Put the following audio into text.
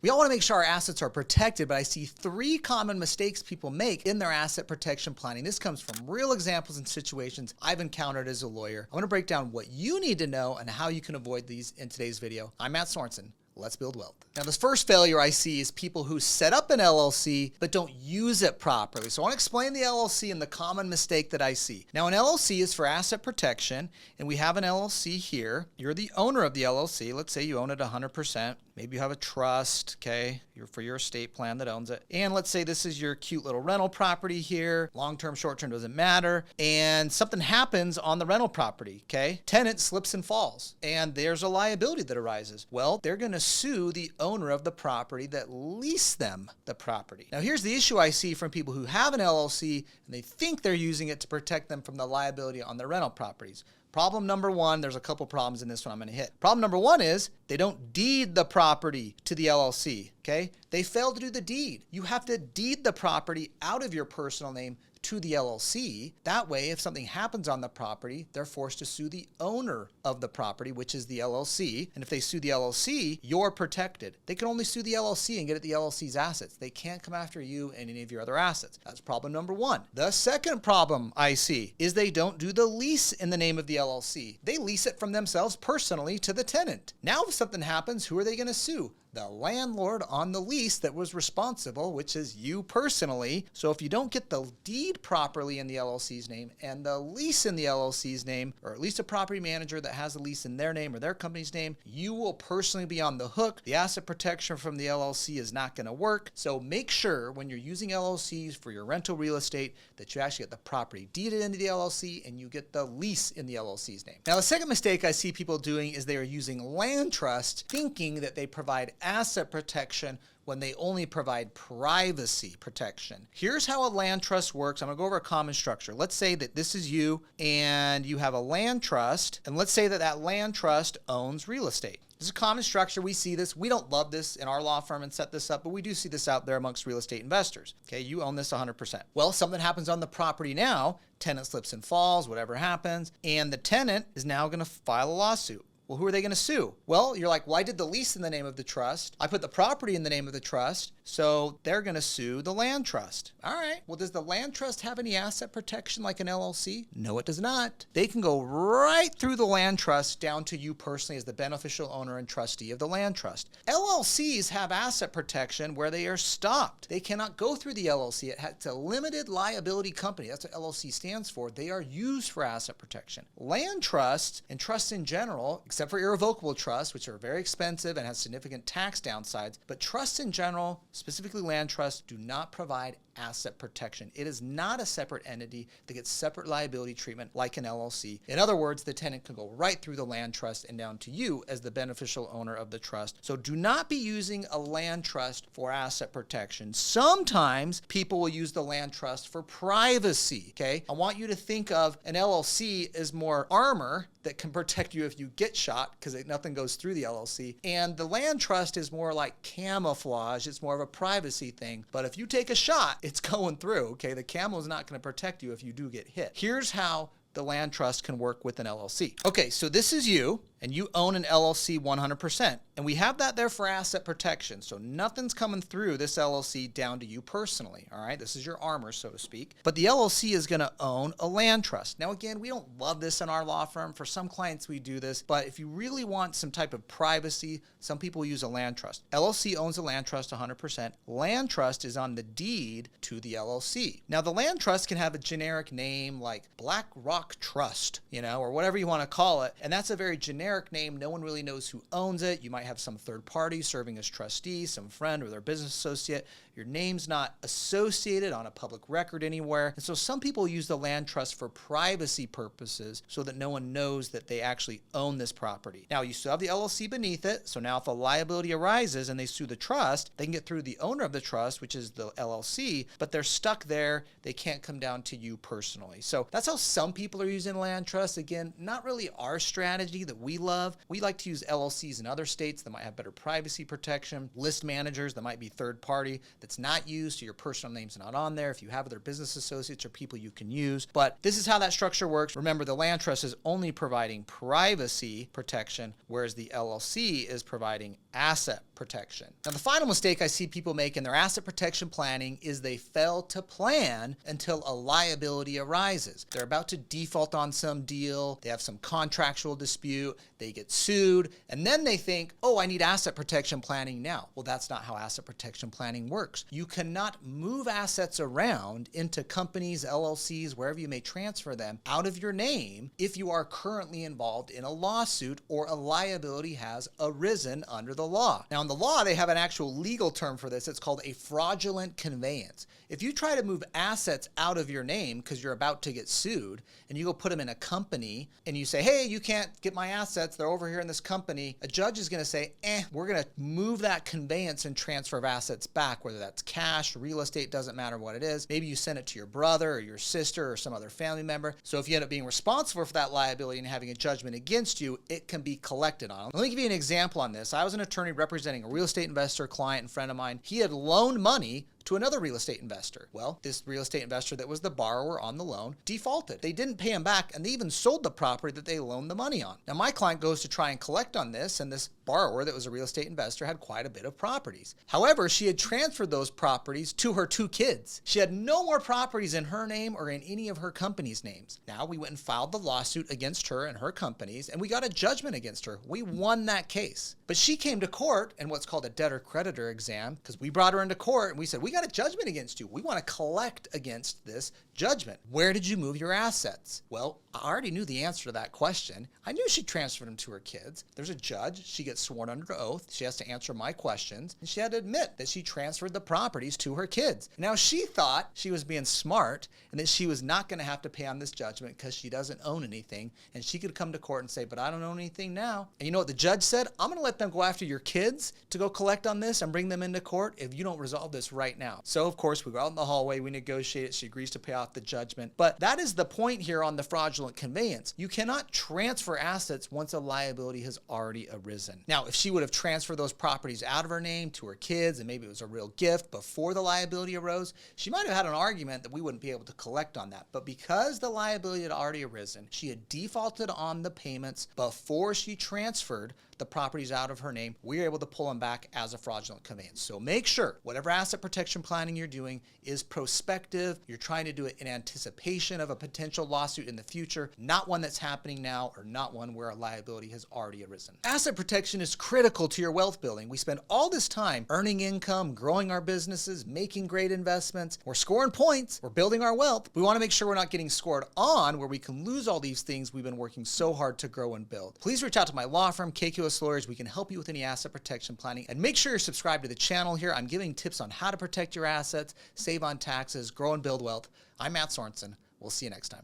We all want to make sure our assets are protected, but I see 3 common mistakes people make in their asset protection planning. This comes from real examples and situations I've encountered as a lawyer. I'm going to break down what you need to know and how you can avoid these in today's video. I'm Matt Sorensen. Let's build wealth. Now, this first failure I see is people who set up an LLC but don't use it properly. So I want to explain the LLC and the common mistake that I see. Now, an LLC is for asset protection, and we have an LLC here. You're the owner of the LLC. Let's say you own it 100%. Maybe you have a trust, okay, for your estate plan that owns it. And let's say this is your cute little rental property here. Long-term, short-term doesn't matter. And something happens on the rental property, okay? Tenant slips and falls, and there's a liability that arises. Well, they're going to sue the owner of the property that leased them the property. Now, here's the issue I see from people who have an LLC, and they think they're using it to protect them from the liability on their rental properties. Problem number 1, there's a couple problems in this one I'm going to hit. Problem number 1 is they don't deed the property to the LLC, okay? They failed to do the deed. You have to deed the property out of your personal name to the LLC. That way, if something happens on the property, they're forced to sue the owner of the property, which is the LLC. And if they sue the LLC, you're protected. They can only sue the LLC and get at the LLC's assets. They can't come after you and any of your other assets. That's problem number 1. The second problem I see is they don't do the lease in the name of the LLC. They lease it from themselves personally to the tenant. Now, if something happens, who are they going to sue? The landlord on the lease that was responsible, which is you personally. So if you don't get the deed properly in the LLC's name and the lease in the LLC's name, or at least a property manager that has the lease in their name or their company's name, you will personally be on the hook. The asset protection from the LLC is not going to work. So make sure when you're using LLCs for your rental real estate that you actually get the property deeded into the LLC and you get the lease in the LLC's name. Now, the second mistake I see people doing is they are using land trust thinking that they provide asset protection when they only provide privacy protection. Here's how a land trust works. I'm gonna go over a common structure. Let's say that this is you and you have a land trust, and let's say that that land trust owns real estate. This is a common structure. We see this. We don't love this in our law firm and set this up, but we do see this out there amongst real estate investors. Okay, you own this 100%. Well, something happens on the property now, tenant slips and falls, whatever happens, and the tenant is now gonna file a lawsuit. Well, who are they going to sue? Well, you're like, well, I did the lease in the name of the trust. I put the property in the name of the trust. So they're going to sue the land trust. All right. Well, does the land trust have any asset protection like an LLC? No, it does not. They can go right through the land trust down to you personally as the beneficial owner and trustee of the land trust. LLCs have asset protection where they are stopped. They cannot go through the LLC. It's a limited liability company. That's what LLC stands for. They are used for asset protection. Land trusts and trusts in general, except for irrevocable trusts, which are very expensive and have significant tax downsides. But trusts in general, specifically land trusts, do not provide asset protection. It is not a separate entity that gets separate liability treatment like an LLC. In other words, the tenant can go right through the land trust and down to you as the beneficial owner of the trust. So do not be using a land trust for asset protection. Sometimes people will use the land trust for privacy, okay? I want you to think of an LLC as more armor that can protect you if you get shot because nothing goes through the LLC. And the land trust is more like camouflage. It's more of a privacy thing. But if you take a shot, it's going through, okay? The camo is not going to protect you if you do get hit. Here's how the land trust can work with an LLC. Okay, so this is you, and you own an LLC 100%. And we have that there for asset protection. So nothing's coming through this LLC down to you personally, all right? This is your armor, so to speak. But the LLC is gonna own a land trust. Now, again, we don't love this in our law firm. For some clients, we do this. But if you really want some type of privacy, some people use a land trust. LLC owns a land trust 100%. Land trust is on the deed to the LLC. Now, the land trust can have a generic name like Black Rock Trust, or whatever you want to call it. And that's a very generic name. No one really knows who owns it. You might have some third party serving as trustee, some friend or their business associate. Your name's not associated on a public record anywhere. And so some people use the land trust for privacy purposes so that no one knows that they actually own this property. Now, you still have the LLC beneath it. So now if a liability arises and they sue the trust, they can get through the owner of the trust, which is the LLC, but they're stuck there. They can't come down to you personally. So that's how some people are using land trust. Again, not really our strategy that we love. We like to use LLCs in other states that might have better privacy protection, list managers that might be third party that's not used, so your personal name's not on there if you have other business associates or people you can use. But this is how that structure works. Remember, the land trust is only providing privacy protection, whereas the LLC is providing asset protection. Now, the final mistake I see people make in their asset protection planning is they fail to plan until a liability arises. They're about to default on some deal, they have some contractual dispute, they get sued, and then they think, oh, I need asset protection planning now. Well, that's not how asset protection planning works. You cannot move assets around into companies, LLCs, wherever you may transfer them out of your name if you are currently involved in a lawsuit or a liability has arisen under the law. Now, in the law, they have an actual legal term for this. It's called a fraudulent conveyance. If you try to move assets out of your name because you're about to get sued and you go put them in a company and you say, hey, you can't get my assets, they're over here in this company, a judge is going to say, we're going to move that conveyance and transfer of assets back, whether that's cash, real estate, doesn't matter what it is. Maybe you send it to your brother or your sister or some other family member. So if you end up being responsible for that liability and having a judgment against you, it can be collected on. Let me give you an example on this. I was an attorney representing a real estate investor, client, and friend of mine. He had loaned money to another real estate investor. Well, this real estate investor that was the borrower on the loan defaulted. They didn't pay him back, and they even sold the property that they loaned the money on. Now, my client goes to try and collect on this, and this borrower that was a real estate investor had quite a bit of properties. However, she had transferred those properties to her 2 kids. She had no more properties in her name or in any of her company's names. Now, we went and filed the lawsuit against her and her companies, and we got a judgment against her. We won that case. But she came to court in what's called a debtor-creditor exam, because we brought her into court and we said, we got a judgment against you. We want to collect against this judgment. Where did you move your assets? Well, I already knew the answer to that question. I knew she transferred them to her kids. There's a judge. She gets sworn under oath. She has to answer my questions. And she had to admit that she transferred the properties to her kids. Now, she thought she was being smart and that she was not going to have to pay on this judgment because she doesn't own anything. And she could come to court and say, but I don't own anything now. And you know what the judge said? I'm going to let them go after your kids to go collect on this and bring them into court if you don't resolve this right now. So, of course, we go out in the hallway. We negotiate it. She agrees to pay off the judgment. But that is the point here on the fraudulent conveyance. You cannot transfer assets once a liability has already arisen. Now, if she would have transferred those properties out of her name to her kids and maybe it was a real gift before the liability arose, she might have had an argument that we wouldn't be able to collect on that. But because the liability had already arisen, she had defaulted on the payments before she transferred the properties out of her name, we were able to pull them back as a fraudulent conveyance. So make sure whatever asset protection planning you're doing is prospective. You're trying to do it in anticipation of a potential lawsuit in the future, not one that's happening now or not one where a liability has already arisen. Asset protection is critical to your wealth building. We spend all this time earning income, growing our businesses, making great investments. We're scoring points. We're building our wealth. We want to make sure we're not getting scored on where we can lose all these things we've been working so hard to grow and build. Please reach out to my law firm, KKOS Lawyers. We can help you with any asset protection planning. And make sure you're subscribed to the channel here. I'm giving tips on how to protect your assets, save on taxes, grow and build wealth. I'm Matt Sorensen. We'll see you next time.